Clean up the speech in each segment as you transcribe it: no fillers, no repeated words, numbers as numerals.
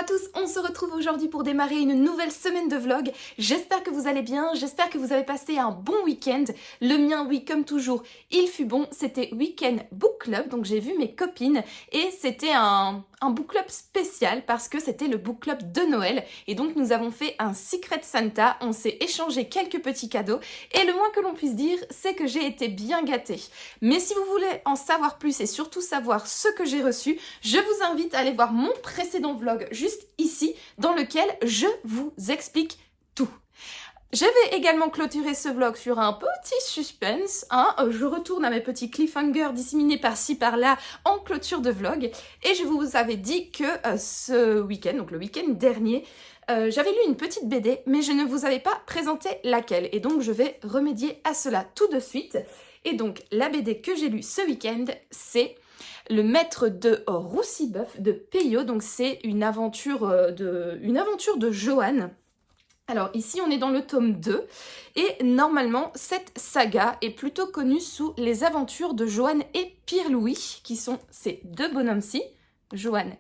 tous, on se retrouve aujourd'hui pour démarrer une nouvelle semaine de vlog. J'espère que vous allez bien, j'espère que vous avez passé un bon week-end. Le mien, oui, comme toujours, il fut bon. C'était week-end book club, donc j'ai vu mes copines et c'était un book club spécial parce que c'était le book club de Noël. Et donc nous avons fait un Secret Santa, on s'est échangé quelques petits cadeaux et le moins que l'on puisse dire, c'est que j'ai été bien gâtée. Mais si vous voulez en savoir plus et surtout savoir ce que j'ai reçu, je vous invite à aller voir mon précédent vlog juste ici, dans lequel je vous explique tout. Je vais également clôturer ce vlog sur un petit suspense. Je retourne à mes petits cliffhangers disséminés par-ci par-là en clôture de vlog. Et je vous avais dit que ce week-end, donc le week-end dernier, j'avais lu une petite BD, mais je ne vous avais pas présenté laquelle. Et donc je vais remédier à cela tout de suite. Et donc la BD que j'ai lue ce week-end, c'est Le Maître de Roussillebeuf de Peyo. Donc c'est une aventure de Joanne. Alors ici on est dans le tome 2 et normalement cette saga est plutôt connue sous les aventures de Joanne et Pierre-Louis, qui sont ces deux bonhommes-ci, Joanne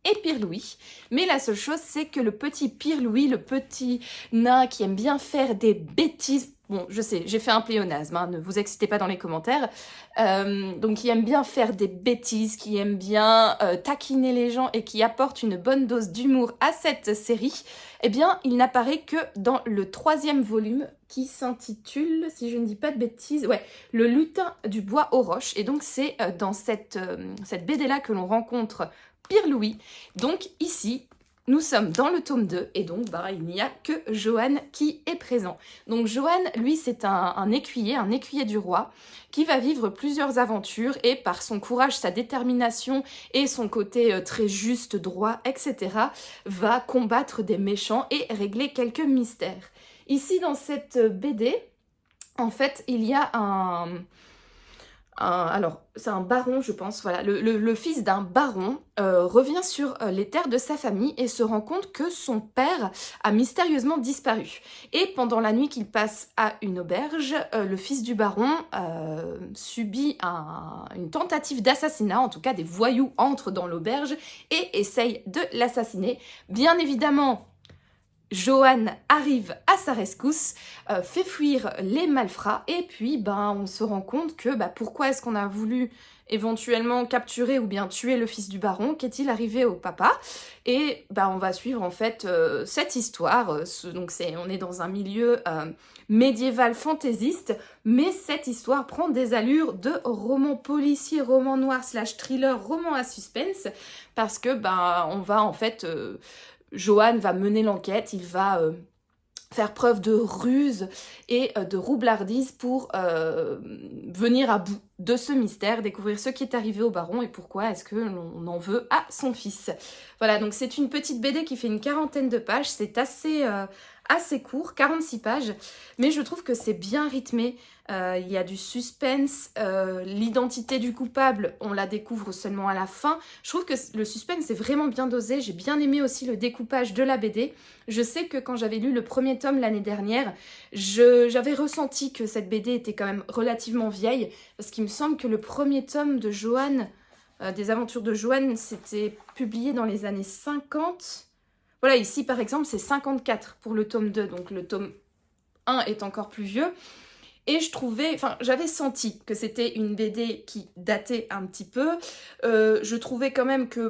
et Pierre-Louis. Mais la seule chose, c'est que le petit Pierre-Louis, le petit nain qui aime bien faire des bêtises, bon je sais, j'ai fait un pléonasme, ne vous excitez pas dans les commentaires, donc qui aime bien faire des bêtises, qui aime bien taquiner les gens et qui apporte une bonne dose d'humour à cette série, eh bien il n'apparaît que dans le 3e volume qui s'intitule, si je ne dis pas de bêtises, ouais, Le Lutin du Bois aux Roches. Et donc c'est dans cette BD-là que l'on rencontre Pierre-Louis. Donc ici, nous sommes dans le tome 2 et donc il n'y a que Joanne qui est présent. Donc Joanne, lui, c'est un écuyer du roi qui va vivre plusieurs aventures et par son courage, sa détermination et son côté très juste, droit, etc. va combattre des méchants et régler quelques mystères. Ici, dans cette BD, en fait, il y a alors, c'est un baron, je pense, voilà. Le fils d'un baron revient sur les terres de sa famille et se rend compte que son père a mystérieusement disparu. Et pendant la nuit qu'il passe à une auberge, le fils du baron subit une tentative d'assassinat. En tout cas, des voyous entrent dans l'auberge et essayent de l'assassiner. Bien évidemment, Joanne arrive à sa rescousse, fait fuir les malfrats et puis on se rend compte que pourquoi est-ce qu'on a voulu éventuellement capturer ou bien tuer le fils du baron, qu'est-il arrivé au papa? Et on va suivre en fait cette histoire. Donc on est dans un milieu médiéval fantaisiste, mais cette histoire prend des allures de roman policier, roman noir / thriller, roman à suspense, parce que on va en fait Joanne va mener l'enquête, il va faire preuve de ruse et de roublardise pour venir à bout de ce mystère, découvrir ce qui est arrivé au baron et pourquoi est-ce que l'on en veut à son fils. Voilà, donc c'est une petite BD qui fait une 40aine de pages, c'est assez court, 46 pages, mais je trouve que c'est bien rythmé. Il y a du suspense, l'identité du coupable, on la découvre seulement à la fin. Je trouve que le suspense est vraiment bien dosé, j'ai bien aimé aussi le découpage de la BD. Je sais que quand j'avais lu le premier tome l'année dernière, j'avais ressenti que cette BD était quand même relativement vieille, parce qu'il me semble que le premier tome de Joanne, des aventures de Joanne, c'était publié dans les années 50. Voilà, ici par exemple c'est 54 pour le tome 2, donc le tome 1 est encore plus vieux. Et j'avais senti que c'était une BD qui datait un petit peu. Je trouvais quand même que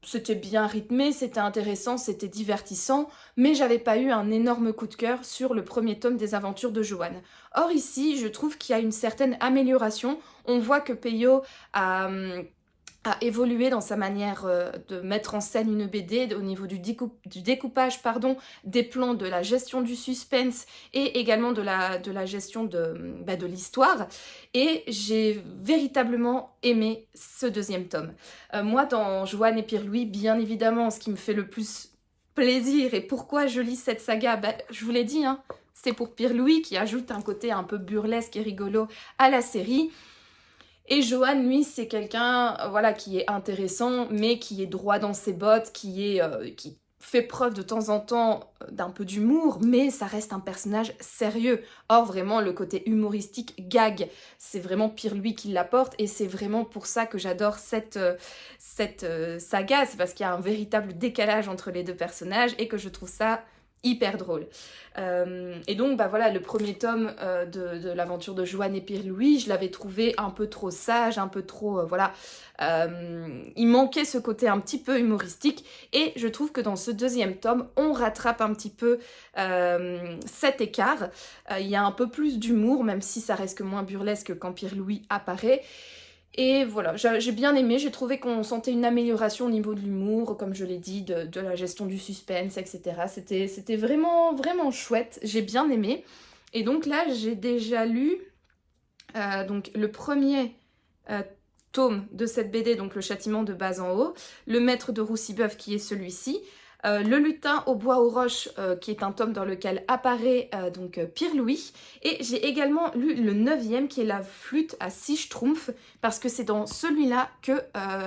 c'était bien rythmé, c'était intéressant, c'était divertissant, mais j'avais pas eu un énorme coup de cœur sur le premier tome des aventures de Joanne. Or ici, je trouve qu'il y a une certaine amélioration. On voit que Peyo a évolué dans sa manière de mettre en scène une BD au niveau du découpage, des plans, de la gestion du suspense et également de la gestion de l'histoire. Et j'ai véritablement aimé ce 2e tome. Moi, dans Joanne et Pierre-Louis, bien évidemment, ce qui me fait le plus plaisir et pourquoi je lis cette saga, je vous l'ai dit, c'est pour Pierre-Louis qui ajoute un côté un peu burlesque et rigolo à la série. Et Joanne, lui, c'est quelqu'un qui est intéressant, mais qui est droit dans ses bottes, qui fait preuve de temps en temps d'un peu d'humour, mais ça reste un personnage sérieux. Or, vraiment, le côté humoristique, gag, c'est vraiment Pierre-Louis qui l'apporte, et c'est vraiment pour ça que j'adore cette saga, c'est parce qu'il y a un véritable décalage entre les deux personnages, et que je trouve ça hyper drôle. Et donc bah voilà, le premier tome de l'aventure de Joanne et Pierre-Louis, je l'avais trouvé un peu trop sage, un peu trop voilà, il manquait ce côté un petit peu humoristique, et je trouve que dans ce deuxième tome on rattrape un petit peu cet écart. Il y a un peu plus d'humour, même si ça reste que moins burlesque quand Pierre-Louis apparaît. Et voilà, j'ai bien aimé, j'ai trouvé qu'on sentait une amélioration au niveau de l'humour, comme je l'ai dit, de la gestion du suspense, etc. C'était vraiment, vraiment chouette, j'ai bien aimé. Et donc là, j'ai déjà lu donc le premier tome de cette BD, donc Le Châtiment de bas en haut, Le Maître de Roussibeuf qui est celui-ci, Le Lutin au bois aux roches qui est un tome dans lequel apparaît donc Pierre-Louis, et j'ai également lu le 9e qui est La Flûte à 6 schtroumpfs, parce que c'est dans celui-là que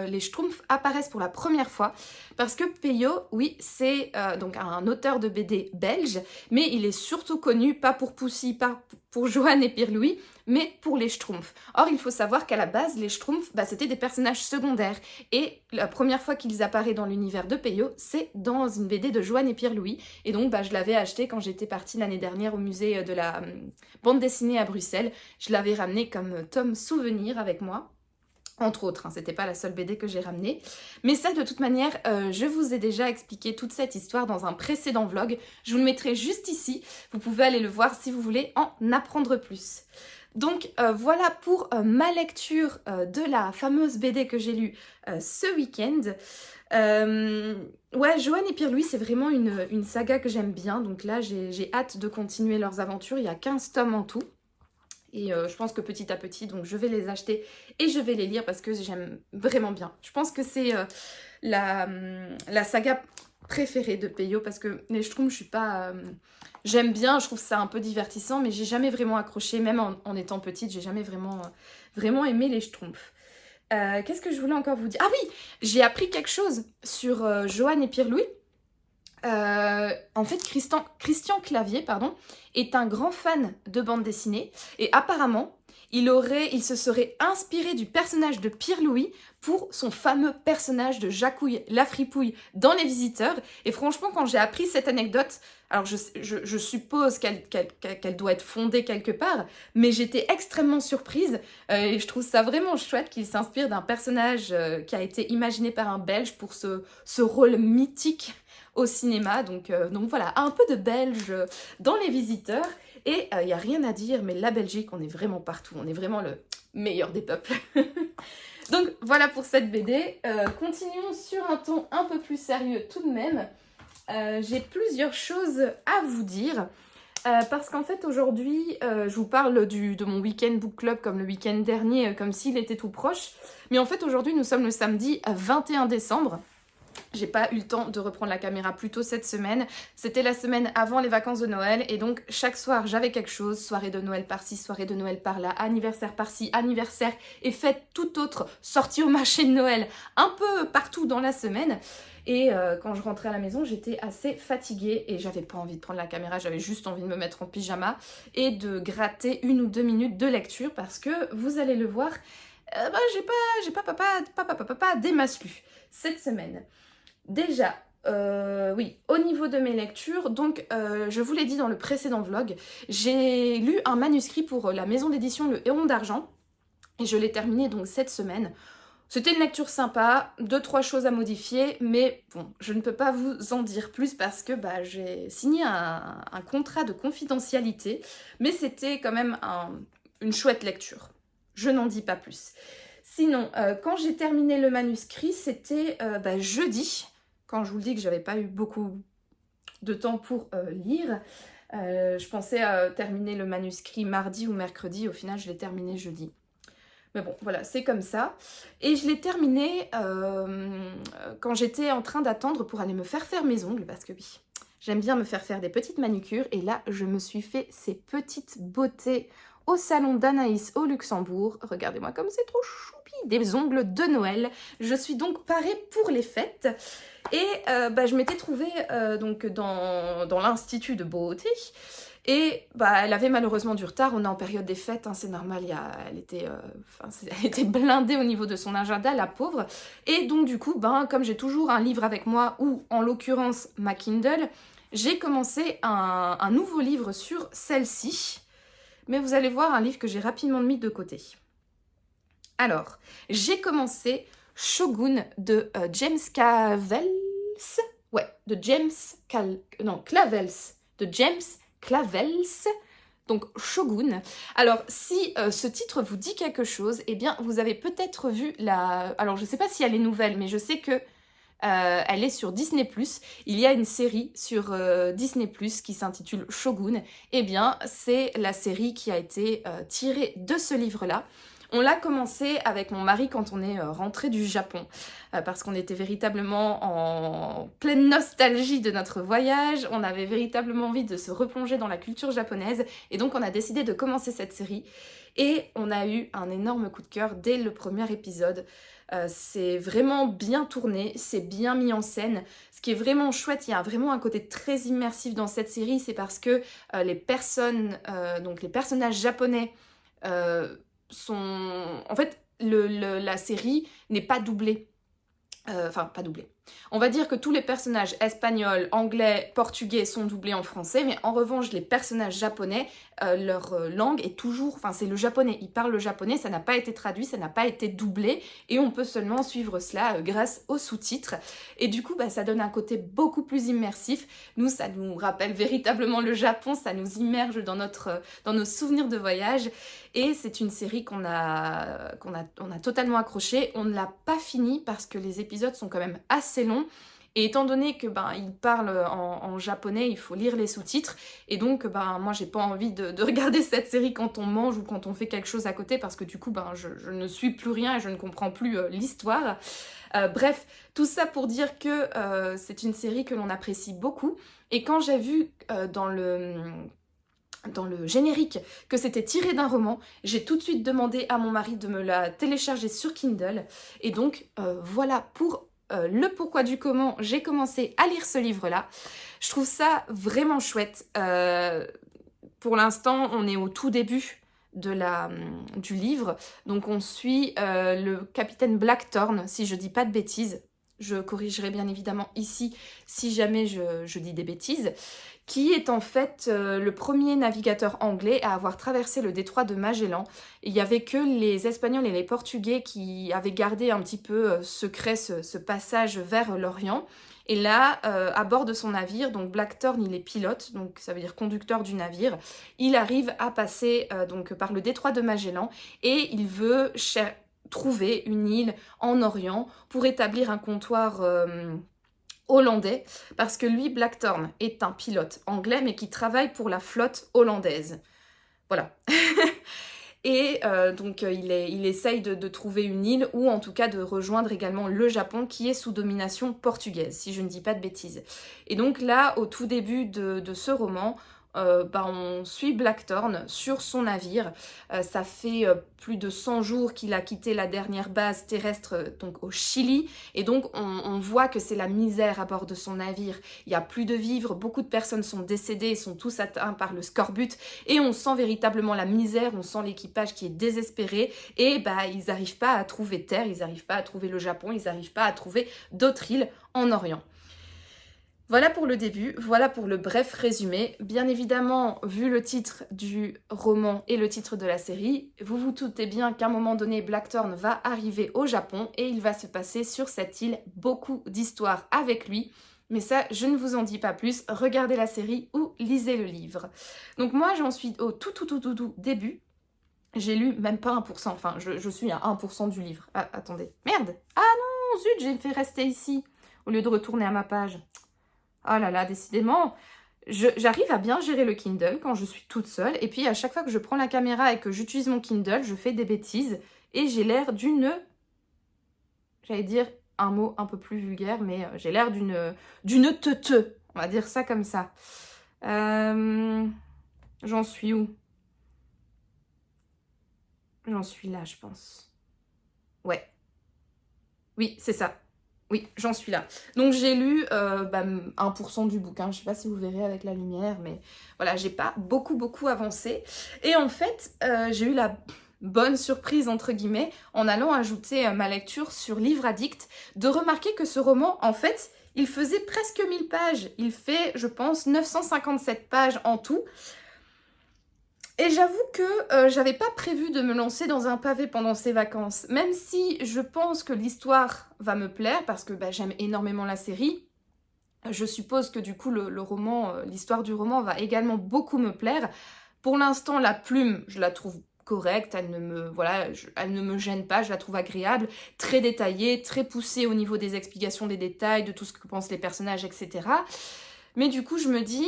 les schtroumpfs apparaissent pour la première fois, parce que Peyo, oui, c'est donc un auteur de BD belge, mais il est surtout connu pas pour Poussy, pas pour Joanne et Pierre-Louis, mais pour les schtroumpfs. Or, il faut savoir qu'à la base, les schtroumpfs, bah, c'était des personnages secondaires, et la première fois qu'ils apparaissent dans l'univers de Peyo, c'est dans une BD de Joanne et Pierre-Louis, et donc bah, je l'avais acheté quand j'étais partie l'année dernière au musée de la bande dessinée à Bruxelles. Je l'avais ramené comme tome souvenir avec moi. Entre autres, hein, c'était pas la seule BD que j'ai ramenée. Mais ça, de toute manière, je vous ai déjà expliqué toute cette histoire dans un précédent vlog. Je vous le mettrai juste ici. Vous pouvez aller le voir si vous voulez en apprendre plus. Donc voilà pour ma lecture de la fameuse BD que j'ai lue ce week-end. Ouais, Joanne et Pierre-Louis, c'est vraiment une saga que j'aime bien. Donc là, j'ai hâte de continuer leurs aventures. Il y a 15 tomes en tout. Et je pense que petit à petit, donc je vais les acheter et je vais les lire parce que j'aime vraiment bien. Je pense que c'est la saga préférée de Peyo, parce que les Schtroumpfs, je suis pas... j'aime bien, je trouve ça un peu divertissant, mais j'ai jamais vraiment accroché, même en étant petite, j'ai jamais vraiment aimé les Schtroumpfs. Qu'est-ce que je voulais encore vous dire? Ah oui, j'ai appris quelque chose sur Joanne et Pierre-Louis. En fait, Christian Clavier, pardon, est un grand fan de bande dessinée, et apparemment, il se serait inspiré du personnage de Pierre-Louis pour son fameux personnage de Jacouille la fripouille dans Les Visiteurs. Et franchement, quand j'ai appris cette anecdote, alors je suppose qu'elle doit être fondée quelque part, mais j'étais extrêmement surprise, et je trouve ça vraiment chouette qu'il s'inspire d'un personnage qui a été imaginé par un Belge pour ce rôle mythique au cinéma. Donc voilà, un peu de belge dans Les Visiteurs. Et il n'y a rien à dire, mais la Belgique, on est vraiment partout. On est vraiment le meilleur des peuples. Donc voilà pour cette BD. Continuons sur un ton un peu plus sérieux tout de même. J'ai plusieurs choses à vous dire. Parce qu'en fait aujourd'hui, je vous parle de mon week-end book club comme le week-end dernier, comme s'il était tout proche. Mais en fait aujourd'hui, nous sommes le samedi 21 décembre. J'ai pas eu le temps de reprendre la caméra plus tôt cette semaine. C'était la semaine avant les vacances de Noël, et donc chaque soir j'avais quelque chose. Soirée de Noël par-ci, soirée de Noël par-là, anniversaire par-ci, anniversaire et fête tout autre, sortie au marché de Noël, un peu partout dans la semaine. Et quand je rentrais à la maison, j'étais assez fatiguée et j'avais pas envie de prendre la caméra, j'avais juste envie de me mettre en pyjama et de gratter 1 ou 2 minutes de lecture, parce que vous allez le voir, j'ai pas des masses lues cette semaine. Déjà, oui, au niveau de mes lectures, donc je vous l'ai dit dans le précédent vlog, j'ai lu un manuscrit pour la maison d'édition Le Héron d'Argent, et je l'ai terminé donc cette semaine. C'était une lecture sympa, 2-3 choses à modifier, mais bon, je ne peux pas vous en dire plus parce que bah, j'ai signé un contrat de confidentialité, mais c'était quand même une chouette lecture. Je n'en dis pas plus. Sinon, quand j'ai terminé le manuscrit, c'était jeudi, quand je vous le dis que j'avais pas eu beaucoup de temps pour lire. Je pensais terminer le manuscrit mardi ou mercredi, au final je l'ai terminé jeudi. Mais bon, voilà, c'est comme ça. Et je l'ai terminé quand j'étais en train d'attendre pour aller me faire mes ongles, parce que oui, j'aime bien me faire des petites manucures. Et là, je me suis fait ces petites beautés au salon d'Anaïs au Luxembourg. Regardez-moi comme c'est trop choupi. des ongles de Noël. Je suis donc parée pour les fêtes. Et je m'étais trouvée donc dans l'institut de beauté. Et elle avait malheureusement du retard, on est en période des fêtes, hein, c'est normal, elle était blindée au niveau de son agenda, la pauvre. Et donc du coup, comme j'ai toujours un livre avec moi, ou en l'occurrence ma Kindle, j'ai commencé un nouveau livre sur celle-ci. Mais vous allez voir, un livre que j'ai rapidement mis de côté. Alors, j'ai commencé Shogun de James Clavels. Ouais, de James Clavels. De James Clavels, donc Shogun. Alors, si ce titre vous dit quelque chose, eh bien, vous avez peut-être vu la... Alors, je ne sais pas si elle est nouvelle, mais je sais que elle est sur Disney+. Il y a une série sur Disney+, qui s'intitule Shogun. Eh bien, c'est la série qui a été tirée de ce livre-là. On l'a commencé avec mon mari quand on est rentré du Japon, parce qu'on était véritablement en pleine nostalgie de notre voyage, on avait véritablement envie de se replonger dans la culture japonaise, et donc on a décidé de commencer cette série, et on a eu un énorme coup de cœur dès le premier épisode. C'est vraiment bien tourné, c'est bien mis en scène. Ce qui est vraiment chouette, il y a vraiment un côté très immersif dans cette série, c'est parce que les personnages japonais sont... En fait, la série n'est pas doublée. Enfin, pas doublée. On va dire que tous les personnages espagnols, anglais, portugais sont doublés en français, mais en revanche, les personnages japonais, leur langue est toujours... Enfin, c'est le japonais. Ils parlent le japonais, ça n'a pas été traduit, ça n'a pas été doublé, et on peut seulement suivre cela grâce aux sous-titres. Et du coup, ça donne un côté beaucoup plus immersif. Nous, ça nous rappelle véritablement le Japon, ça nous immerge dans nos souvenirs de voyage. Et c'est une série qu'on a totalement accroché. On ne l'a pas fini parce que les épisodes sont quand même assez longs. Et étant donné que il parle en japonais, il faut lire les sous-titres. Et donc, moi, j'ai pas envie de regarder cette série quand on mange ou quand on fait quelque chose à côté, parce que du coup, je ne suis plus rien et je ne comprends plus l'histoire. Bref, tout ça pour dire que c'est une série que l'on apprécie beaucoup. Et quand j'ai vu dans le générique que c'était tiré d'un roman, j'ai tout de suite demandé à mon mari de me la télécharger sur Kindle. Et donc, voilà pour le pourquoi du comment j'ai commencé à lire ce livre-là. Je trouve ça vraiment chouette. Pour l'instant, on est au tout début du livre. Donc, on suit le capitaine Blackthorn, si je dis pas de bêtises. Je corrigerai bien évidemment ici si jamais je dis des bêtises, qui est en fait le premier navigateur anglais à avoir traversé le détroit de Magellan. Il n'y avait que les Espagnols et les Portugais qui avaient gardé un petit peu secret ce passage vers l'Orient. Et là, à bord de son navire, donc Blackthorn, il est pilote, donc ça veut dire conducteur du navire, il arrive à passer donc par le détroit de Magellan et il veut trouver une île en Orient pour établir un comptoir hollandais, parce que lui, Blackthorn, est un pilote anglais, mais qui travaille pour la flotte hollandaise. Voilà. Et donc il essaye de trouver une île, ou en tout cas de rejoindre également le Japon, qui est sous domination portugaise, si je ne dis pas de bêtises. Et donc là, au tout début de ce roman, on suit Blackthorn sur son navire. Ça fait plus de 100 jours qu'il a quitté la dernière base terrestre, donc au Chili, et donc on voit que c'est la misère à bord de son navire. Il n'y a plus de vivres, beaucoup de personnes sont décédées, sont tous atteints par le scorbut, et on sent véritablement la misère, on sent l'équipage qui est désespéré, et ils n'arrivent pas à trouver terre, ils n'arrivent pas à trouver le Japon, ils n'arrivent pas à trouver d'autres îles en Orient. Voilà pour le début, voilà pour le bref résumé. Bien évidemment, vu le titre du roman et le titre de la série, vous vous doutez bien qu'à un moment donné, Blackthorn va arriver au Japon et il va se passer sur cette île beaucoup d'histoires avec lui. Mais ça, je ne vous en dis pas plus, regardez la série ou lisez le livre. Donc moi, j'en suis au tout début. J'ai lu même pas 1%, enfin, je suis à 1% du livre. Ah, attendez, merde! Ah non, zut, j'ai fait rester ici, au lieu de retourner à ma page. Oh là là, décidément, j'arrive à bien gérer le Kindle quand je suis toute seule. Et puis à chaque fois que je prends la caméra et que j'utilise mon Kindle, je fais des bêtises. Et j'ai l'air d'une... J'allais dire un mot un peu plus vulgaire, mais j'ai l'air d'une teuteux. On va dire ça comme ça. J'en suis où? J'en suis là, je pense. Ouais. Oui, c'est ça. Oui, j'en suis là. Donc j'ai lu 1% du bouquin, je sais pas si vous verrez avec la lumière, mais voilà, j'ai pas beaucoup avancé. Et en fait, j'ai eu la bonne surprise, entre guillemets, en allant ajouter ma lecture sur Livre Addict, de remarquer que ce roman, en fait, il faisait presque 1000 pages. Il fait, je pense, 957 pages en tout. Et j'avoue que j'avais pas prévu de me lancer dans un pavé pendant ces vacances. Même si je pense que l'histoire va me plaire, parce que j'aime énormément la série, je suppose que du coup le roman, l'histoire du roman va également beaucoup me plaire. Pour l'instant, la plume, je la trouve correcte, elle ne me gêne pas, je la trouve agréable, très détaillée, très poussée au niveau des explications, des détails, de tout ce que pensent les personnages, etc. Mais du coup, je me dis,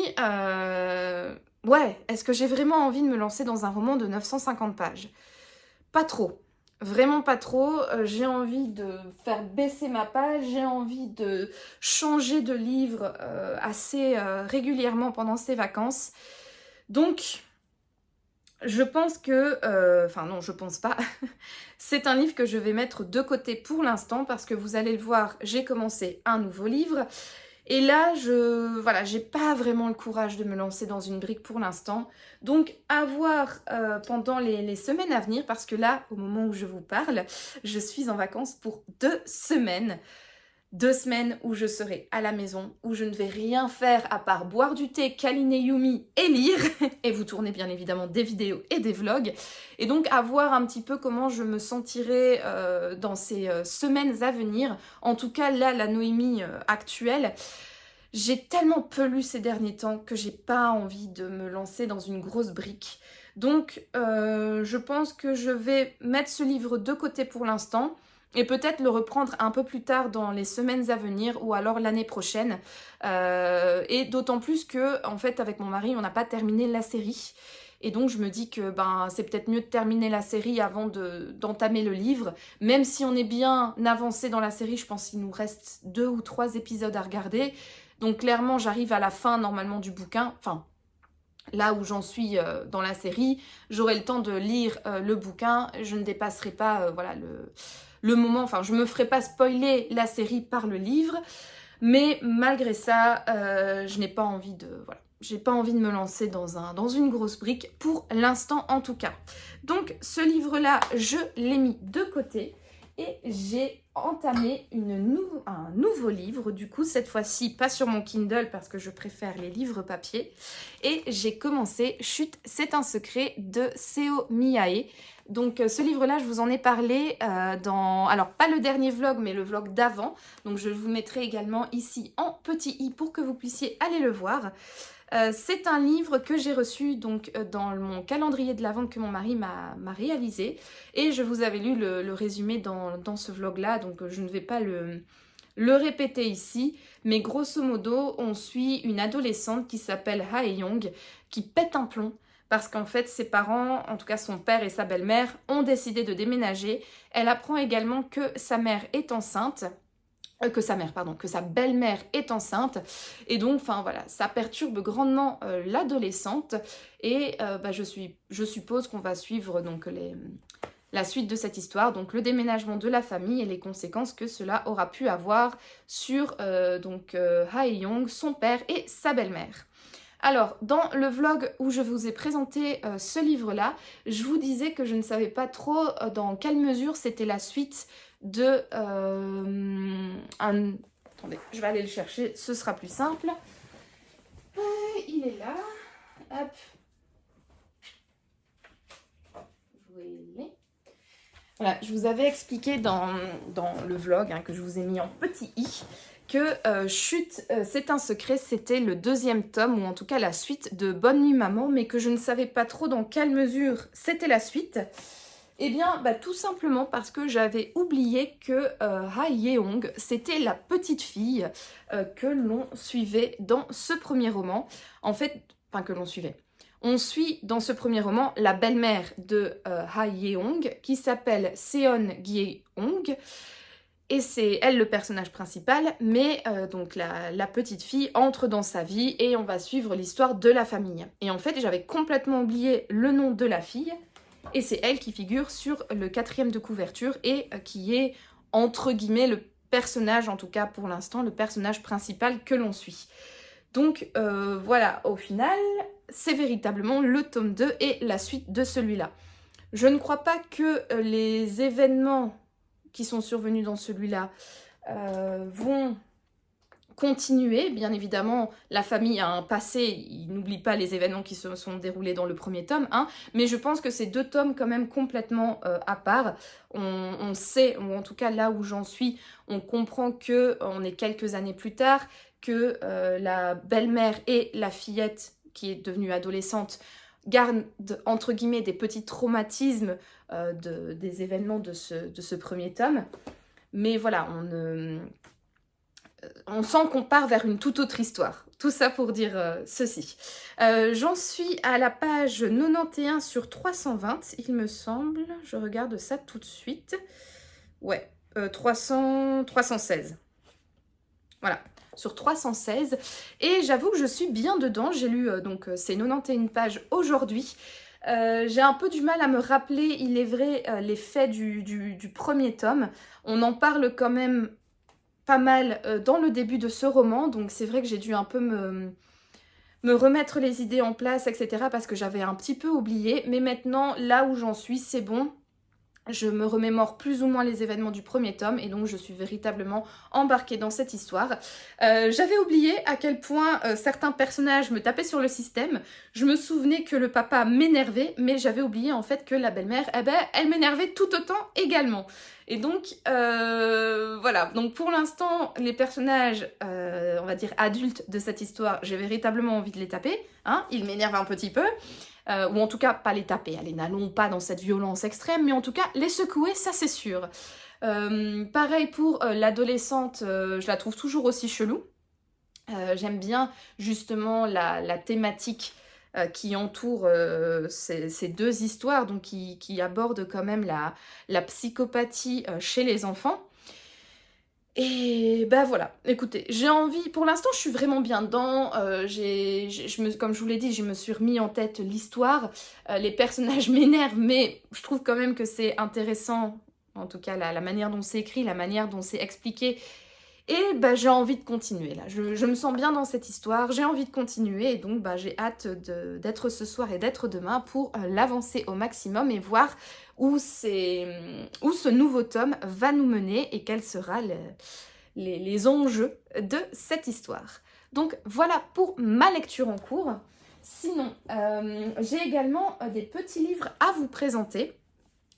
ouais, est-ce que j'ai vraiment envie de me lancer dans un roman de 950 pages? Pas trop. Vraiment pas trop. J'ai envie de faire baisser ma page, j'ai envie de changer de livre assez régulièrement pendant ces vacances. Donc, je pense que... Enfin non, je pense pas. C'est un livre que je vais mettre de côté pour l'instant parce que vous allez le voir, j'ai commencé un nouveau livre. Et là, j'ai pas vraiment le courage de me lancer dans une brique pour l'instant. Donc, à voir pendant les semaines à venir, parce que là, au moment où je vous parle, je suis en vacances pour 2 semaines. 2 semaines où je serai à la maison, où je ne vais rien faire à part boire du thé, câliner Yumi et lire. Et vous tournez bien évidemment des vidéos et des vlogs. Et donc à voir un petit peu comment je me sentirai dans ces semaines à venir. En tout cas là, la Noémie actuelle, j'ai tellement peu lu ces derniers temps que j'ai pas envie de me lancer dans une grosse brique. Donc je pense que je vais mettre ce livre de côté pour l'instant et peut-être le reprendre un peu plus tard dans les semaines à venir ou alors l'année prochaine. Et d'autant plus que, en fait, avec mon mari, on n'a pas terminé la série. Et donc je me dis que c'est peut-être mieux de terminer la série avant d'entamer le livre. Même si on est bien avancé dans la série, je pense qu'il nous reste 2 ou 3 épisodes à regarder. Donc clairement, j'arrive à la fin normalement du bouquin. Enfin, là où j'en suis dans la série, j'aurai le temps de lire le bouquin. Je ne dépasserai pas le moment. Enfin, je me ferai pas spoiler la série par le livre. Mais malgré ça, je n'ai pas envie de... Voilà. J'ai pas envie de me lancer dans une grosse brique, pour l'instant en tout cas. Donc ce livre-là, je l'ai mis de côté et j'ai entamé un nouveau livre, du coup cette fois-ci pas sur mon Kindle parce que je préfère les livres papier. Et j'ai commencé Chut, c'est un secret de Seo Miyae. Donc ce livre-là, je vous en ai parlé alors pas le dernier vlog, mais le vlog d'avant. Donc je vous mettrai également ici en petit i pour que vous puissiez aller le voir. C'est un livre que j'ai reçu donc dans mon calendrier de l'Avent que mon mari m'a réalisé. Et je vous avais lu le résumé dans ce vlog-là, donc je ne vais pas le répéter ici. Mais grosso modo, on suit une adolescente qui s'appelle Hae-young, qui pète un plomb. Parce qu'en fait, ses parents, en tout cas son père et sa belle-mère, ont décidé de déménager. Elle apprend également que sa mère est enceinte. Que sa belle-mère est enceinte. Et donc, enfin voilà, ça perturbe grandement l'adolescente. Et je suppose qu'on va suivre donc la suite de cette histoire, donc le déménagement de la famille et les conséquences que cela aura pu avoir sur Hae-young, son père et sa belle-mère. Alors, dans le vlog où je vous ai présenté ce livre-là, je vous disais que je ne savais pas trop dans quelle mesure c'était la suite de Attendez, je vais aller le chercher, ce sera plus simple. Il est là. Hop. Voilà, je vous avais expliqué dans le vlog que je vous ai mis en petit i que Chut, c'est un secret, c'était le 2e tome, ou en tout cas la suite de Bonne nuit maman, mais que je ne savais pas trop dans quelle mesure c'était la suite. Eh bien, tout simplement parce que j'avais oublié que Hae-young, c'était la petite fille que l'on suivait dans ce premier roman. En fait, enfin que l'on suivait. On suit dans ce premier roman la belle-mère de Hae-young qui s'appelle Seon Gye-hong. Et c'est elle le personnage principal, mais donc la petite fille entre dans sa vie et on va suivre l'histoire de la famille. Et en fait, j'avais complètement oublié le nom de la fille. Et c'est elle qui figure sur le 4e de couverture et qui est, entre guillemets, le personnage, en tout cas pour l'instant, le personnage principal que l'on suit. Donc voilà, au final, c'est véritablement le tome 2 et la suite de celui-là. Je ne crois pas que les événements qui sont survenus dans celui-là vont continuer. Bien évidemment, la famille a un passé, il n'oublie pas les événements qui se sont déroulés dans le premier tome, hein, mais je pense que c'est 2 tomes quand même complètement à part. On sait, ou en tout cas là où j'en suis, on comprend que on est quelques années plus tard, que la belle-mère et la fillette, qui est devenue adolescente, gardent entre guillemets des petits traumatismes des événements de ce premier tome. Mais voilà, on sent qu'on part vers une toute autre histoire. Tout ça pour dire ceci. J'en suis à la page 91 sur 320, il me semble. Je regarde ça tout de suite. Ouais, 316. Voilà, sur 316. Et j'avoue que je suis bien dedans. J'ai lu donc ces 91 pages aujourd'hui. J'ai un peu du mal à me rappeler, il est vrai, les faits du premier tome. On en parle quand même pas mal dans le début de ce roman, donc c'est vrai que j'ai dû un peu me remettre les idées en place, etc. parce que j'avais un petit peu oublié, mais maintenant, là où j'en suis, c'est bon. Je me remémore plus ou moins les événements du premier tome et donc je suis véritablement embarquée dans cette histoire. J'avais oublié à quel point certains personnages me tapaient sur le système. Je me souvenais que le papa m'énervait, mais j'avais oublié en fait que la belle-mère, eh ben, elle m'énervait tout autant également. Et donc, voilà. Donc pour l'instant, les personnages, on va dire adultes de cette histoire, j'ai véritablement envie de les taper. Hein, ils m'énervent un petit peu. Ou en tout cas, pas les taper, allez, n'allons pas dans cette violence extrême, mais en tout cas, les secouer, ça c'est sûr. Pareil pour l'adolescente, je la trouve toujours aussi chelou. J'aime bien justement la thématique qui entoure ces 2 histoires, donc qui abordent quand même la psychopathie chez les enfants. Et bah voilà, écoutez, j'ai envie, pour l'instant je suis vraiment bien dedans, comme je vous l'ai dit, je me suis remis en tête l'histoire, les personnages m'énervent, mais je trouve quand même que c'est intéressant, en tout cas la manière dont c'est écrit, la manière dont c'est expliqué, et bah j'ai envie de continuer là, je me sens bien dans cette histoire, j'ai envie de continuer, et donc bah j'ai hâte d'être ce soir et d'être demain pour l'avancer au maximum et voir où ce nouveau tome va nous mener et quels seront les enjeux de cette histoire. Donc voilà pour ma lecture en cours. Sinon, j'ai également des petits livres à vous présenter.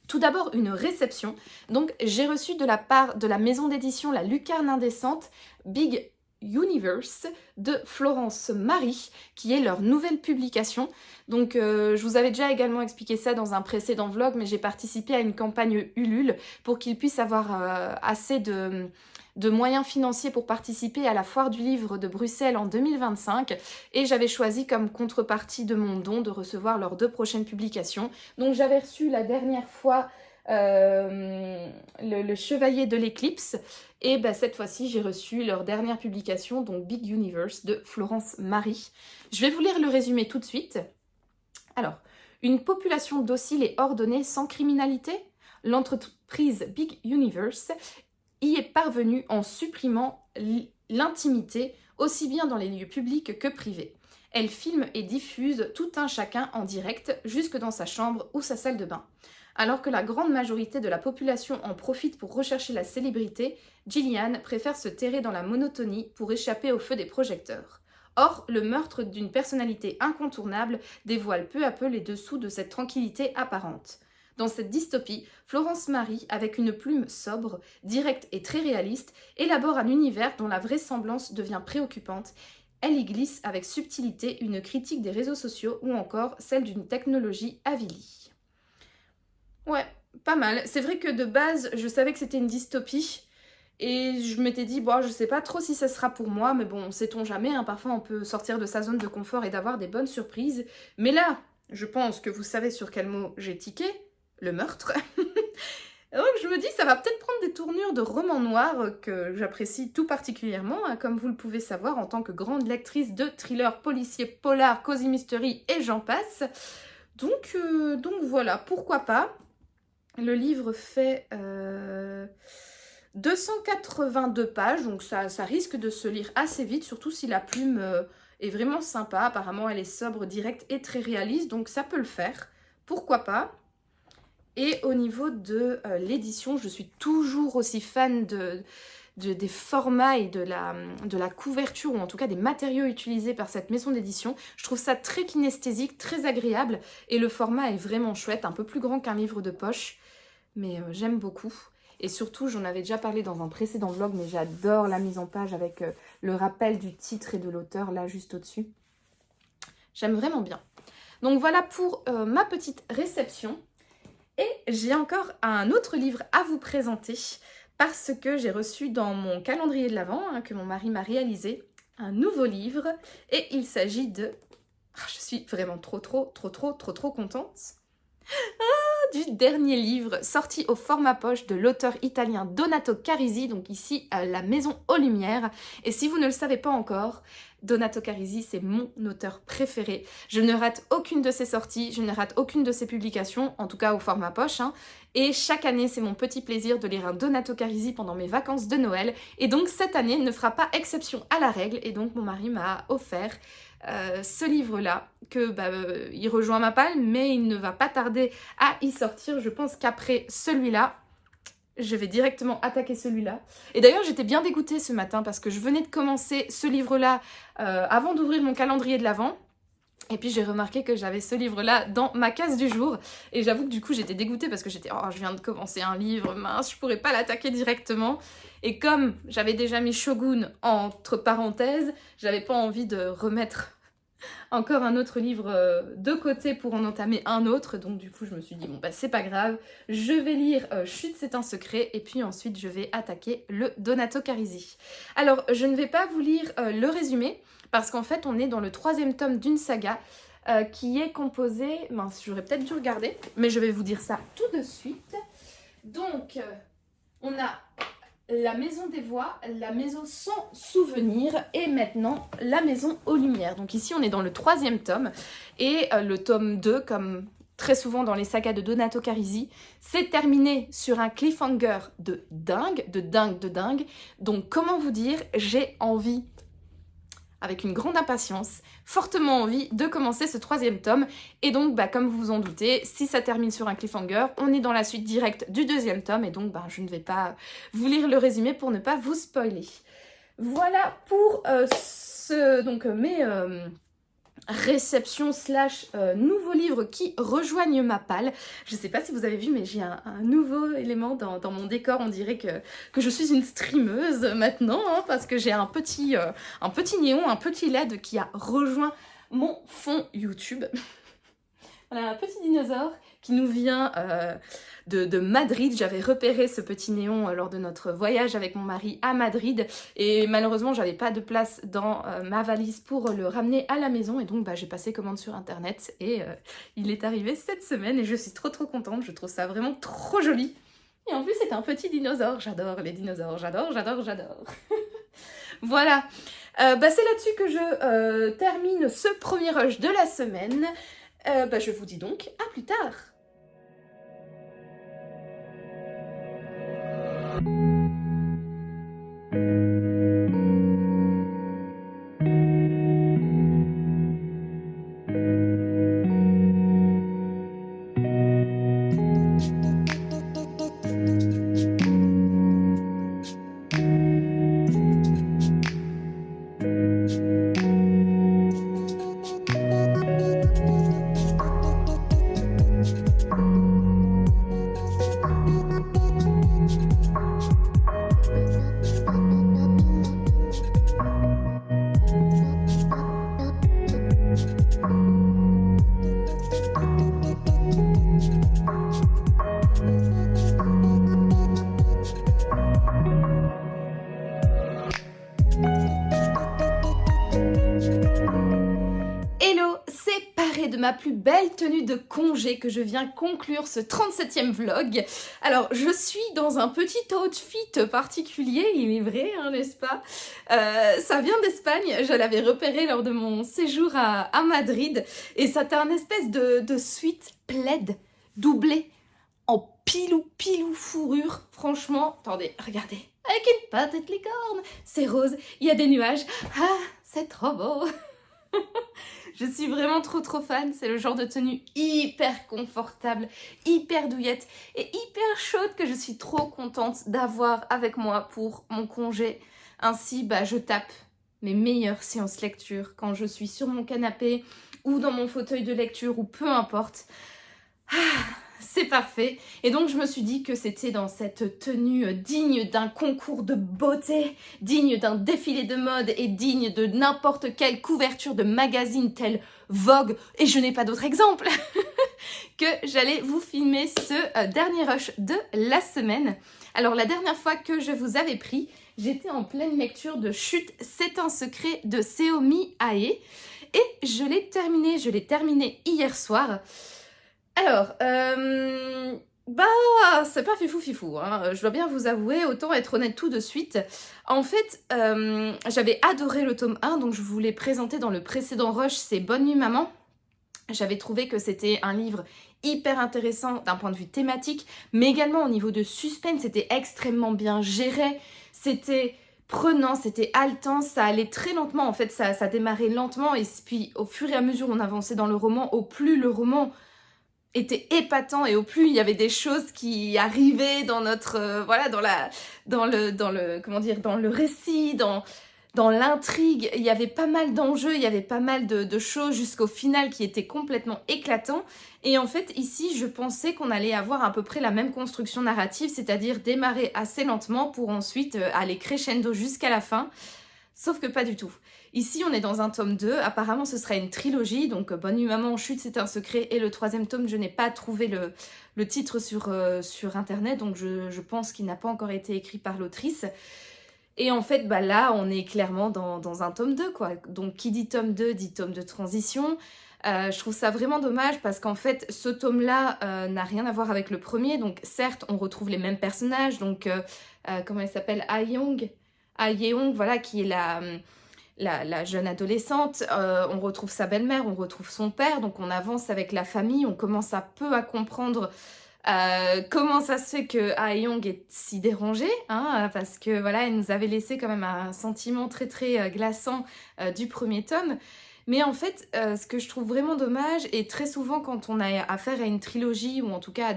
Tout d'abord, une réception. Donc, j'ai reçu de la part de la maison d'édition La Lucarne Indécente, Big Universe de Florence Marie, qui est leur nouvelle publication. Donc je vous avais déjà également expliqué ça dans un précédent vlog, mais j'ai participé à une campagne Ulule pour qu'ils puissent avoir assez de moyens financiers pour participer à la foire du livre de Bruxelles en 2025, et j'avais choisi comme contrepartie de mon don de recevoir leurs 2 prochaines publications. Donc j'avais reçu la dernière fois le Chevalier de l'Éclipse, et bah, cette fois-ci j'ai reçu leur dernière publication, donc Big Universe de Florence Marie. Je vais vous lire le résumé tout de suite. Alors, une population docile et ordonnée sans criminalité? L'entreprise Big Universe y est parvenue en supprimant l'intimité aussi bien dans les lieux publics que privés. Elle filme et diffuse tout un chacun en direct, jusque dans sa chambre ou sa salle de bain. Alors que la grande majorité de la population en profite pour rechercher la célébrité, Gillian préfère se terrer dans la monotonie pour échapper au feu des projecteurs. Or, le meurtre d'une personnalité incontournable dévoile peu à peu les dessous de cette tranquillité apparente. Dans cette dystopie, Florence Marie, avec une plume sobre, directe et très réaliste, élabore un univers dont la vraisemblance devient préoccupante. Elle y glisse avec subtilité une critique des réseaux sociaux ou encore celle d'une technologie avilie. Ouais, pas mal. C'est vrai que de base, je savais que c'était une dystopie. Et je m'étais dit, bon, je sais pas trop si ça sera pour moi, mais bon, sait-on jamais, hein, parfois on peut sortir de sa zone de confort et d'avoir des bonnes surprises. Mais là, je pense que vous savez sur quel mot j'ai tiqué, le meurtre. Donc je me dis, ça va peut-être prendre des tournures de romans noirs que j'apprécie tout particulièrement, hein, comme vous le pouvez savoir en tant que grande lectrice de thrillers policiers, polars, cozy mystery et j'en passe. Donc voilà, pourquoi pas. Le livre fait 282 pages, donc ça risque de se lire assez vite, surtout si la plume est vraiment sympa. Apparemment, elle est sobre, directe et très réaliste, donc ça peut le faire. Pourquoi pas. Et au niveau de l'édition, je suis toujours aussi fan des formats et de la couverture, ou en tout cas des matériaux utilisés par cette maison d'édition. Je trouve ça très kinesthésique, très agréable, et le format est vraiment chouette, un peu plus grand qu'un livre de poche, mais j'aime beaucoup. Et surtout, j'en avais déjà parlé dans un précédent vlog, mais j'adore la mise en page avec le rappel du titre et de l'auteur, là, juste au-dessus. J'aime vraiment bien. Donc voilà pour ma petite réception. Et j'ai encore un autre livre à vous présenter, parce que j'ai reçu dans mon calendrier de l'Avent, que mon mari m'a réalisé, un nouveau livre. Et il s'agit de... je suis vraiment trop contente. Du dernier livre sorti au format poche de l'auteur italien Donato Carisi, donc ici La Maison aux Lumières. Et si vous ne le savez pas encore, Donato Carisi, c'est mon auteur préféré. Je ne rate aucune de ses sorties, je ne rate aucune de ses publications, en tout cas au format poche. Et chaque année, c'est mon petit plaisir de lire un Donato Carisi pendant mes vacances de Noël. Et donc cette année ne fera pas exception à la règle. Et donc mon mari m'a offert ce livre-là, que il rejoint ma palme, mais il ne va pas tarder à y sortir. Je pense qu'après celui-là, je vais directement attaquer celui-là. Et d'ailleurs, j'étais bien dégoûtée ce matin parce que je venais de commencer ce livre-là avant d'ouvrir mon calendrier de l'Avent. Et puis j'ai remarqué que j'avais ce livre-là dans ma case du jour. Et j'avoue que du coup j'étais dégoûtée parce que j'étais « Oh, je viens de commencer un livre, mince, je pourrais pas l'attaquer directement ». Et comme j'avais déjà mis Shogun entre parenthèses, j'avais pas envie de remettre encore un autre livre de côté pour en entamer un autre. Donc du coup je me suis dit bon bah c'est pas grave, je vais lire Chut c'est un secret, et puis ensuite je vais attaquer le Donato Carisi. Alors je ne vais pas vous lire le résumé, parce qu'en fait on est dans le 3e tome d'une saga qui est composée... Mince, j'aurais peut-être dû regarder, mais je vais vous dire ça tout de suite. Donc on a La Maison des Voix, La Maison sans souvenir, et maintenant La Maison aux Lumières. Donc ici on est dans le 3e tome, et le tome 2, comme très souvent dans les sagas de Donato Carisi, c'est terminé sur un cliffhanger de dingue. Donc comment vous dire, j'ai envie, avec une grande impatience, fortement envie de commencer ce 3e tome. Et donc, comme vous vous en doutez, si ça termine sur un cliffhanger, on est dans la suite directe du 2e tome. Et donc, je ne vais pas vous lire le résumé pour ne pas vous spoiler. Voilà pour mes réceptions / nouveaux livres qui rejoignent ma palle. Je sais pas si vous avez vu, mais j'ai un nouveau élément dans mon décor. On dirait que je suis une streameuse maintenant, parce que j'ai un petit néon, un petit LED qui a rejoint mon fond YouTube. Voilà, un petit dinosaure qui nous vient de Madrid. J'avais repéré ce petit néon lors de notre voyage avec mon mari à Madrid, et malheureusement j'avais pas de place dans ma valise pour le ramener à la maison, et donc j'ai passé commande sur internet, et il est arrivé cette semaine, et je suis trop contente. Je trouve ça vraiment trop joli, et en plus c'est un petit dinosaure. J'adore les dinosaures, j'adore. Voilà, c'est là-dessus que je termine ce premier rush de la semaine. Je vous dis donc à plus tard. parler de ma plus belle tenue de congé que je viens conclure ce 37e vlog. Alors, je suis dans un petit outfit particulier, il est vrai, hein, n'est-ce pas? Ça vient d'Espagne, je l'avais repéré lors de mon séjour à Madrid, et c'était un espèce de sweat plaid doublé en pilou fourrure. Franchement, attendez, regardez, avec une petite licorne, c'est rose, il y a des nuages, ah, c'est trop beau. Je suis vraiment trop fan, c'est le genre de tenue hyper confortable, hyper douillette et hyper chaude que je suis trop contente d'avoir avec moi pour mon congé. Ainsi, je tape mes meilleures séances lecture quand je suis sur mon canapé ou dans mon fauteuil de lecture ou peu importe. C'est parfait. Et donc je me suis dit que c'était dans cette tenue digne d'un concours de beauté, digne d'un défilé de mode et digne de n'importe quelle couverture de magazine tel Vogue, et je n'ai pas d'autre exemple, que j'allais vous filmer ce dernier rush de la semaine. Alors la dernière fois que je vous avais pris, j'étais en pleine lecture de Chut, c'est un secret de Seomi Ae et je l'ai terminé hier soir. Alors, c'est pas fifou, hein. Je dois bien vous avouer, autant être honnête tout de suite. En fait, j'avais adoré le tome 1, donc je vous l'ai présenté dans le précédent rush, c'est Bonne nuit maman. J'avais trouvé que c'était un livre hyper intéressant d'un point de vue thématique, mais également au niveau de suspense, c'était extrêmement bien géré, c'était prenant, c'était haletant, ça allait très lentement, en fait, ça démarrait lentement, et puis au fur et à mesure on avançait dans le roman, au plus le roman était épatant et au plus il y avait des choses qui arrivaient dans notre dans le récit, dans l'intrigue. Il y avait pas mal d'enjeux, il y avait pas mal de choses jusqu'au final qui étaient complètement éclatants. Et en fait ici je pensais qu'on allait avoir à peu près la même construction narrative, c'est-à-dire démarrer assez lentement pour ensuite aller crescendo jusqu'à la fin. Sauf que pas du tout. Ici, on est dans un tome 2. Apparemment, ce sera une trilogie. Donc, Bonne nuit maman, Chut, c'est un secret. Et le troisième tome, je n'ai pas trouvé le titre sur Internet. Donc, je pense qu'il n'a pas encore été écrit par l'autrice. Et en fait, là, on est clairement dans un tome 2, quoi. Donc, qui dit tome 2, dit tome de transition. Je trouve ça vraiment dommage parce qu'en fait, ce tome-là n'a rien à voir avec le premier. Donc, certes, on retrouve les mêmes personnages. Donc, comment elle s'appelle? Yeong, voilà, qui est la jeune adolescente. On retrouve sa belle-mère, on retrouve son père, donc on avance avec la famille, on commence à peu à comprendre comment ça se fait que Yeong est si dérangée, hein, parce que voilà, elle nous avait laissé quand même un sentiment très glaçant du premier tome. Mais en fait, ce que je trouve vraiment dommage, et très souvent quand on a affaire à une trilogie, ou en tout cas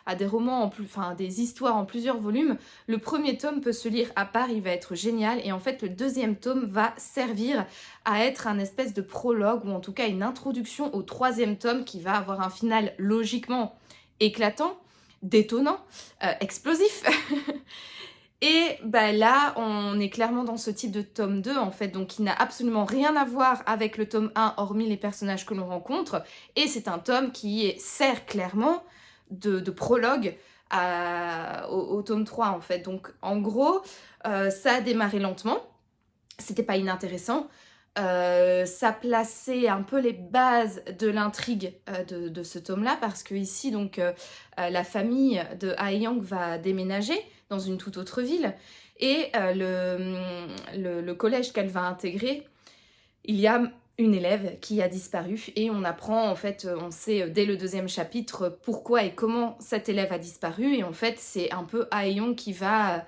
à des romans, des histoires en plusieurs volumes, le premier tome peut se lire à part, il va être génial, et en fait le deuxième tome va servir à être un espèce de prologue, ou en tout cas une introduction au troisième tome qui va avoir un final logiquement éclatant, détonnant, explosif. Et là, on est clairement dans ce type de tome 2, en fait, donc qui n'a absolument rien à voir avec le tome 1, hormis les personnages que l'on rencontre. Et c'est un tome qui sert clairement de prologue au tome 3, en fait. Donc, en gros, ça a démarré lentement, c'était pas inintéressant. Ça plaçait un peu les bases de l'intrigue de ce tome-là, parce que ici, donc, la famille de Yeong va déménager dans une toute autre ville, et le collège qu'elle va intégrer, il y a une élève qui a disparu, et on apprend, en fait, on sait dès le deuxième chapitre pourquoi et comment cette élève a disparu, et en fait c'est un peu Yeong qui va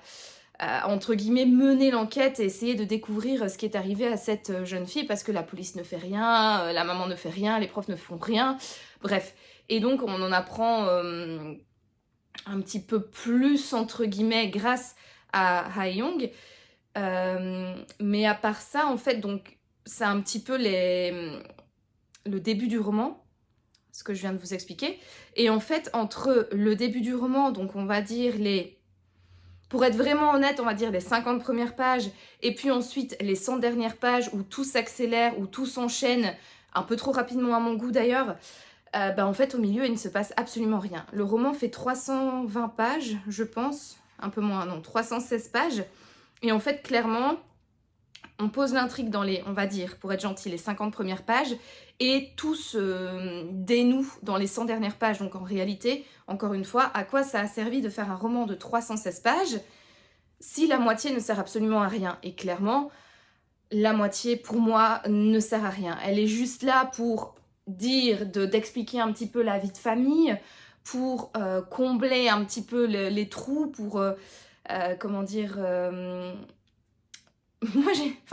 entre guillemets mener l'enquête et essayer de découvrir ce qui est arrivé à cette jeune fille, parce que la police ne fait rien, la maman ne fait rien, les profs ne font rien, bref. Et donc on en apprend un petit peu plus, entre guillemets, grâce à Yeong. Mais à part ça, en fait, donc c'est un petit peu le début du roman, ce que je viens de vous expliquer. Et en fait, entre le début du roman, donc on va dire pour être vraiment honnête, on va dire les 50 premières pages, et puis ensuite les 100 dernières pages où tout s'accélère, où tout s'enchaîne, un peu trop rapidement à mon goût d'ailleurs, en fait au milieu il ne se passe absolument rien. Le roman fait 320 pages, je pense, un peu moins, non, 316 pages, et en fait clairement, on pose l'intrigue dans les, on va dire, pour être gentil, les 50 premières pages, et tout se dénoue dans les 100 dernières pages. Donc en réalité, encore une fois, à quoi ça a servi de faire un roman de 316 pages si la moitié ne sert absolument à rien? Et clairement, la moitié, pour moi, ne sert à rien. Elle est juste là pour dire, d'expliquer un petit peu la vie de famille, pour combler un petit peu les trous, pour, comment dire...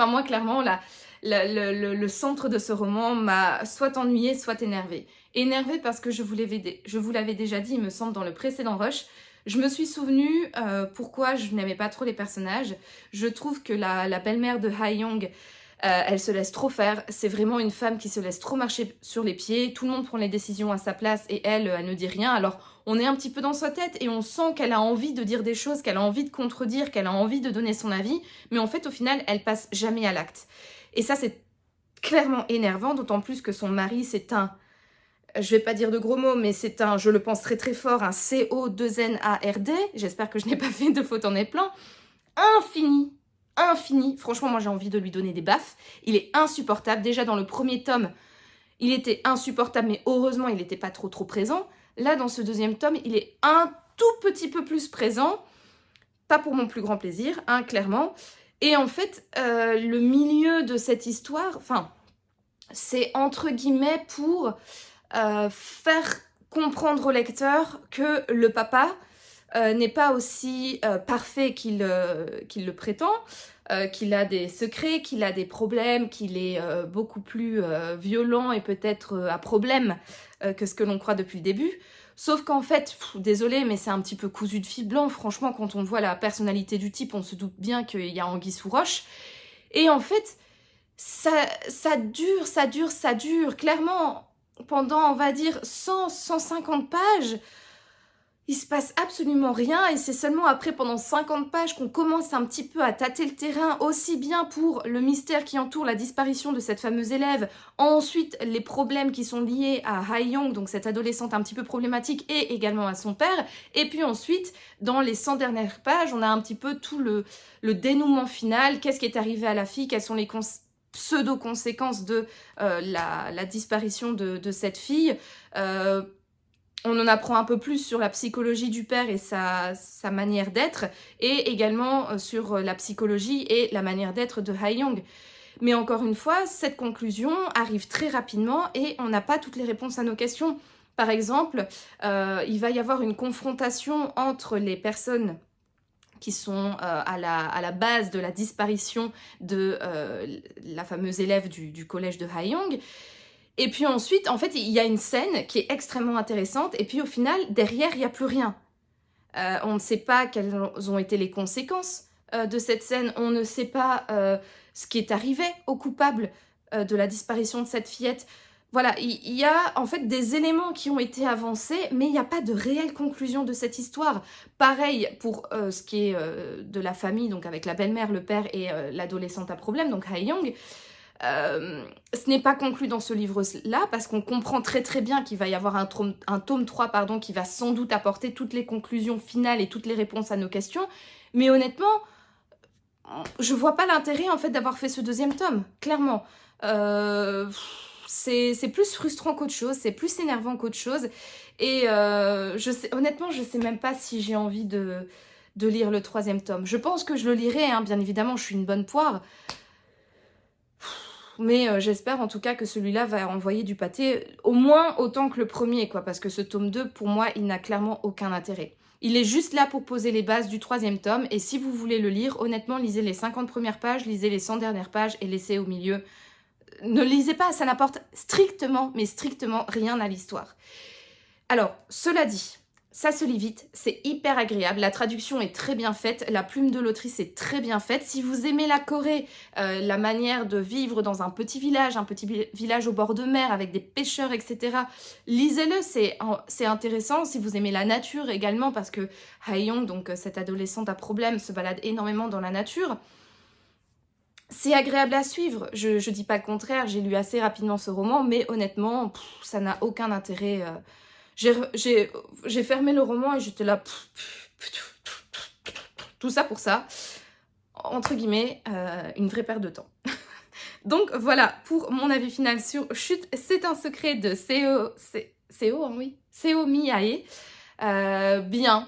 moi, clairement, le centre de ce roman m'a soit ennuyée, soit énervée. Énervée parce que je vous l'avais déjà dit, il me semble, dans le précédent rush. Je me suis souvenu pourquoi je n'aimais pas trop les personnages. Je trouve que la belle-mère de Ha-young, elle se laisse trop faire. C'est vraiment une femme qui se laisse trop marcher sur les pieds. Tout le monde prend les décisions à sa place et elle ne dit rien. Alors, on est un petit peu dans sa tête et on sent qu'elle a envie de dire des choses, qu'elle a envie de contredire, qu'elle a envie de donner son avis. Mais en fait, au final, elle passe jamais à l'acte. Et ça, c'est clairement énervant, d'autant plus que son mari, c'est un... Je vais pas dire de gros mots, mais c'est un, je le pense très très fort, un CO2NARD. J'espère que je n'ai pas fait de faute en éplan. Infini. Franchement, moi j'ai envie de lui donner des baffes. Il est insupportable. Déjà dans le premier tome, il était insupportable, mais heureusement il n'était pas trop présent. Là, dans ce deuxième tome, il est un tout petit peu plus présent. Pas pour mon plus grand plaisir, hein, clairement. Et en fait, le milieu de cette histoire, enfin, c'est entre guillemets pour faire comprendre au lecteur que le papa n'est pas aussi parfait qu'il le prétend, qu'il a des secrets, qu'il a des problèmes, qu'il est beaucoup plus violent et peut-être à problème que ce que l'on croit depuis le début. Sauf qu'en fait, désolé, mais c'est un petit peu cousu de fil blanc. Franchement, quand on voit la personnalité du type, on se doute bien qu'il y a anguille sous roche. Et en fait, ça dure. Clairement, pendant, on va dire, 100-150 pages, il se passe absolument rien et c'est seulement après, pendant 50 pages, qu'on commence un petit peu à tâter le terrain, aussi bien pour le mystère qui entoure la disparition de cette fameuse élève, ensuite les problèmes qui sont liés à Ha-young, donc cette adolescente un petit peu problématique, et également à son père, et puis ensuite, dans les 100 dernières pages, on a un petit peu tout le dénouement final, qu'est-ce qui est arrivé à la fille, quelles sont les pseudo-conséquences de la disparition de cette fille. On en apprend un peu plus sur la psychologie du père et sa manière d'être, et également sur la psychologie et la manière d'être de Ha-young. Mais encore une fois, cette conclusion arrive très rapidement et on n'a pas toutes les réponses à nos questions. Par exemple, il va y avoir une confrontation entre les personnes qui sont à la base de la disparition de la fameuse élève du collège de Ha-young. Et puis ensuite, en fait, il y a une scène qui est extrêmement intéressante, et puis au final, derrière, il n'y a plus rien. On ne sait pas quelles ont été les conséquences de cette scène, on ne sait pas ce qui est arrivé au coupable de la disparition de cette fillette. Voilà, il y a en fait des éléments qui ont été avancés, mais il n'y a pas de réelle conclusion de cette histoire. Pareil pour ce qui est de la famille, donc avec la belle-mère, le père et l'adolescente à problème, donc Ha-young. Ce n'est pas conclu dans ce livre-là parce qu'on comprend très bien qu'il va y avoir un tome 3 qui va sans doute apporter toutes les conclusions finales et toutes les réponses à nos questions. Mais honnêtement, je vois pas l'intérêt en fait d'avoir fait ce deuxième tome, clairement. C'est plus frustrant qu'autre chose, c'est plus énervant qu'autre chose. Et honnêtement, je sais même pas si j'ai envie de lire le troisième tome. Je pense que je le lirai, hein, bien évidemment, je suis une bonne poire. Mais j'espère en tout cas que celui-là va envoyer du pâté, au moins autant que le premier, quoi, parce que ce tome 2, pour moi, il n'a clairement aucun intérêt. Il est juste là pour poser les bases du troisième tome, et si vous voulez le lire, honnêtement, lisez les 50 premières pages, lisez les 100 dernières pages, et laissez au milieu. Ne lisez pas, ça n'apporte strictement, mais strictement rien à l'histoire. Alors, cela dit... Ça se lit vite, c'est hyper agréable, la traduction est très bien faite, la plume de l'autrice est très bien faite. Si vous aimez la Corée, la manière de vivre dans un petit village au bord de mer avec des pêcheurs, etc., lisez-le, c'est intéressant. Si vous aimez la nature également, parce que Ha-young, donc cette adolescente à problème, se balade énormément dans la nature, c'est agréable à suivre. Je dis pas le contraire, j'ai lu assez rapidement ce roman, mais honnêtement, ça n'a aucun intérêt... J'ai fermé le roman et j'étais là... Tout ça pour ça. Entre guillemets, une vraie perte de temps. Donc voilà pour mon avis final sur Chut, c'est un secret de Seo, hein, oui, Seo Miyae. Bien,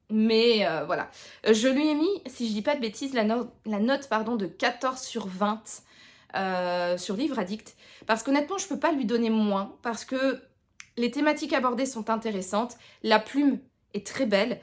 mais voilà. Je lui ai mis, si je dis pas de bêtises, la note pardon, de 14 sur 20 sur Livre Addict. Parce qu'honnêtement, je peux pas lui donner moins, parce que les thématiques abordées sont intéressantes, la plume est très belle,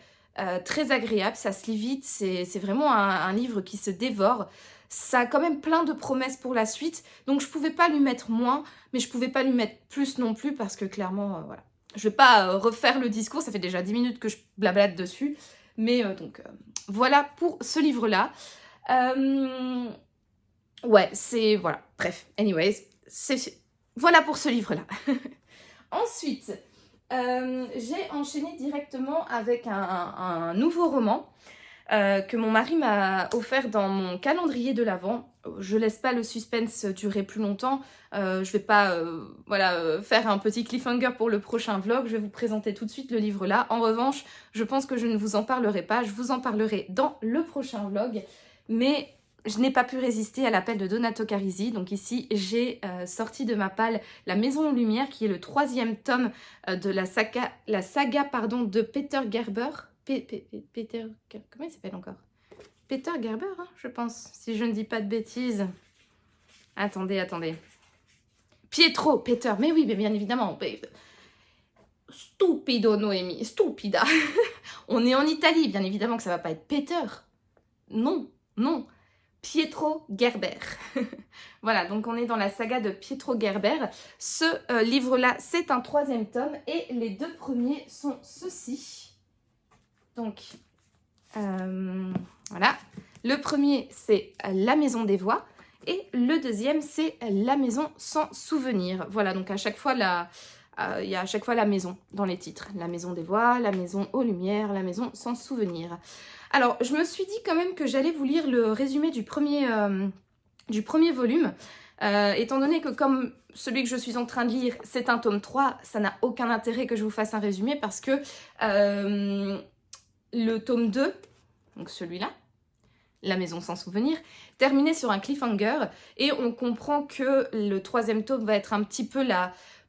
très agréable, ça se lit vite, c'est vraiment un livre qui se dévore. Ça a quand même plein de promesses pour la suite, donc je pouvais pas lui mettre moins, mais je pouvais pas lui mettre plus non plus, parce que clairement, voilà. Je vais pas refaire le discours, ça fait déjà 10 minutes que je blablate dessus, mais donc voilà pour ce livre-là. Ouais, c'est... Voilà, bref, anyways, voilà pour ce livre-là. Ensuite, j'ai enchaîné directement avec un nouveau roman que mon mari m'a offert dans mon calendrier de l'Avent. Je laisse pas le suspense durer plus longtemps. Je vais pas faire un petit cliffhanger pour le prochain vlog. Je vais vous présenter tout de suite le livre là. En revanche, je pense que je ne vous en parlerai pas. Je vous en parlerai dans le prochain vlog. Mais je n'ai pas pu résister à l'appel de Donato Carisi. Donc ici, j'ai sorti de ma palle La Maison aux Lumières, qui est le 3e tome de la saga de Peter Gerber. Peter... Comment il s'appelle encore? Peter Gerber, hein, je pense, si je ne dis pas de bêtises. Attendez. Pietro, Peter, mais oui, mais bien évidemment. Stupido, Noémie, stupida. On est en Italie, bien évidemment que ça va pas être Peter. Non. Pietro Gerber. Voilà, donc on est dans la saga de Pietro Gerber. Ce livre-là, c'est un 3e tome et les 2 premiers sont ceux-ci. Donc, voilà. Le premier, c'est La Maison des Voix. Et le deuxième, c'est La Maison sans souvenir. Voilà, donc à chaque fois, il y a à chaque fois la maison dans les titres. La Maison des Voix, La Maison aux Lumières, La Maison sans souvenir. Alors, je me suis dit quand même que j'allais vous lire le résumé du premier volume. Étant donné que comme celui que je suis en train de lire, c'est un tome 3, ça n'a aucun intérêt que je vous fasse un résumé parce que... le tome 2, donc celui-là, La Maison sans souvenir, terminé sur un cliffhanger et on comprend que le 3e tome va être un petit peu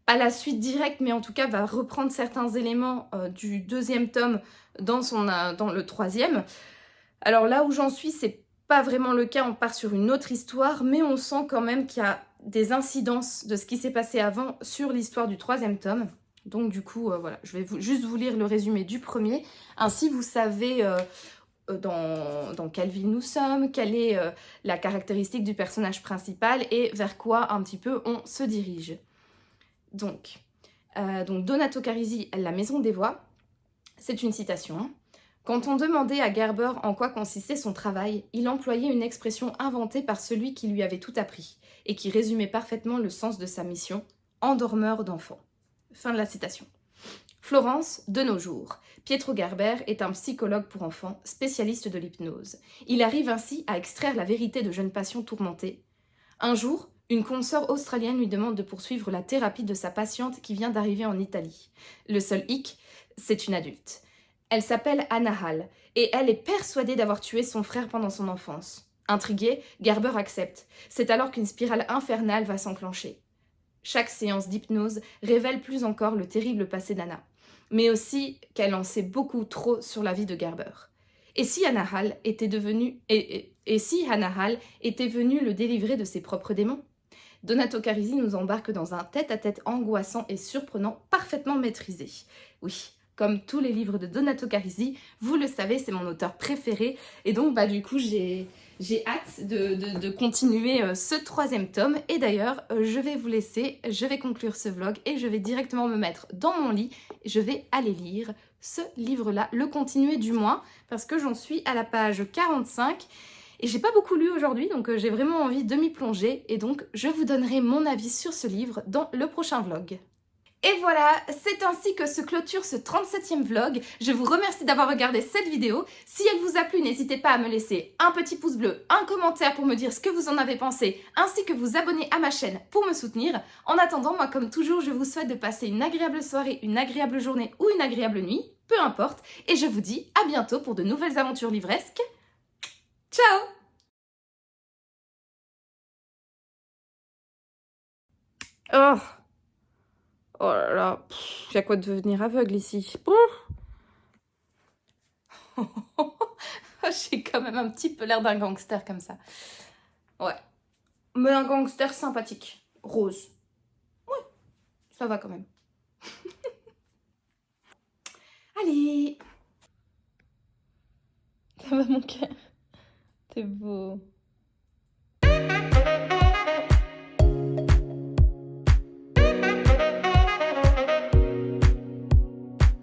pas la suite directe, mais en tout cas va reprendre certains éléments du 2e tome dans le 3e. Alors là où j'en suis, c'est pas vraiment le cas, on part sur une autre histoire, mais on sent quand même qu'il y a des incidences de ce qui s'est passé avant sur l'histoire du 3e tome. Donc du coup, voilà, je vais juste vous lire le résumé du premier. Ainsi, vous savez dans quelle ville nous sommes, quelle est la caractéristique du personnage principal et vers quoi un petit peu on se dirige. Donc Donato Carisi, La Maison des Voix, c'est une citation. Quand on demandait à Gerber en quoi consistait son travail, il employait une expression inventée par celui qui lui avait tout appris et qui résumait parfaitement le sens de sa mission, endormeur d'enfants. Fin de la citation. Florence, de nos jours. Pietro Gerber est un psychologue pour enfants, spécialiste de l'hypnose. Il arrive ainsi à extraire la vérité de jeunes patients tourmentés. Un jour, une consoeur australienne lui demande de poursuivre la thérapie de sa patiente qui vient d'arriver en Italie. Le seul hic, c'est une adulte. Elle s'appelle Anna Hall et elle est persuadée d'avoir tué son frère pendant son enfance. Intrigué, Gerber accepte. C'est alors qu'une spirale infernale va s'enclencher. Chaque séance d'hypnose révèle plus encore le terrible passé d'Anna, mais aussi qu'elle en sait beaucoup trop sur la vie de Gerber. Et si Anna Hall était venue le délivrer de ses propres démons? Donato Carisi nous embarque dans un tête-à-tête angoissant et surprenant, parfaitement maîtrisé. Oui, comme tous les livres de Donato Carisi, vous le savez, c'est mon auteur préféré, et donc du coup j'ai hâte de continuer ce 3e tome. Et d'ailleurs, je vais vous laisser, je vais conclure ce vlog et je vais directement me mettre dans mon lit. Je vais aller lire ce livre-là, le continuer du moins, parce que j'en suis à la page 45. Et j'ai pas beaucoup lu aujourd'hui, donc j'ai vraiment envie de m'y plonger. Et donc, je vous donnerai mon avis sur ce livre dans le prochain vlog. Et voilà, c'est ainsi que se clôture ce 37e vlog. Je vous remercie d'avoir regardé cette vidéo. Si elle vous a plu, n'hésitez pas à me laisser un petit pouce bleu, un commentaire pour me dire ce que vous en avez pensé, ainsi que vous abonner à ma chaîne pour me soutenir. En attendant, moi comme toujours, je vous souhaite de passer une agréable soirée, une agréable journée ou une agréable nuit, peu importe. Et je vous dis à bientôt pour de nouvelles aventures livresques. Ciao! Oh, oh là là, y a quoi de devenir aveugle ici. J'ai quand même un petit peu l'air d'un gangster comme ça. Ouais. Mais un gangster sympathique. Rose. Ouais, ça va quand même. Allez. Ça va mon cœur. T'es beau.